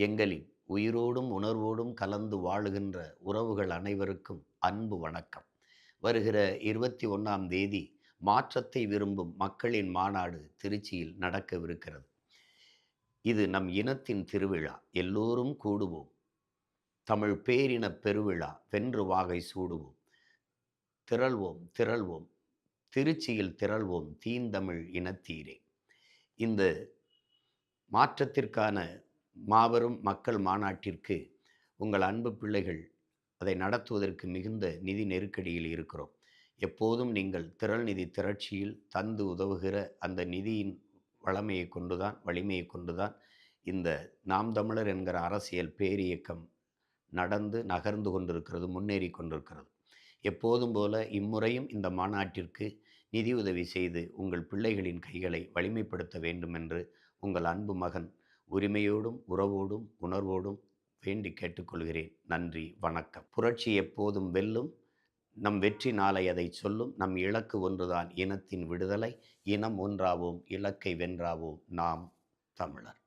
எங்களின் உயிரோடும் உணர்வோடும் கலந்து வாழுகின்ற உறவுகள் அனைவருக்கும் அன்பு வணக்கம். வருகிற 21ஆம் தேதி மாற்றத்தை விரும்பும் மக்களின் மாநாடு திருச்சியில் நடக்கவிருக்கிறது. இது நம் இனத்தின் திருவிழா. எல்லோரும் கூடுவோம். தமிழ் பேரினப் பெருவிழா வென்று வாகை சூடுவோம். திரள்வோம் திரள்வோம் திருச்சியில் திரள்வோம் தீந்தமிழ் இனத்தீரே. இந்த மாற்றத்திற்கான மாபெரும் மக்கள் மாநாட்டிற்கு உங்கள் அன்பு பிள்ளைகள் அதை நடத்துவதற்கு மிகுந்த நிதி நெருக்கடியில் இருக்கிறோம். எப்போதும் நீங்கள் திரள் நிதி திரட்சியில் தந்து உதவுகிற அந்த நிதியின் வலிமையை கொண்டுதான் இந்த நாம் தமிழர் என்கிற அரசியல் பேரியக்கம் நடந்து நகர்ந்து கொண்டிருக்கிறது, முன்னேறி கொண்டிருக்கிறது. எப்போதும் போல இம்முறையும் இந்த மாநாட்டிற்கு நிதியுதவி செய்து உங்கள் பிள்ளைகளின் கைகளை வலிமைப்படுத்த வேண்டும் என்று உங்கள் அன்பு மகன் உரிமையோடும் உறவோடும் உணர்வோடும் வேண்டி கேட்டுக்கொள்கிறேன். நன்றி, வணக்கம். புரட்சி எப்போதும் வெல்லும். நம் வெற்றி நாளை அதை சொல்லும். நம் இலக்கு ஒன்றுதான், இனத்தின் விடுதலை. இனம் ஒன்றாவோம், இலக்கை வென்றாவோம், நாம் தமிழர்.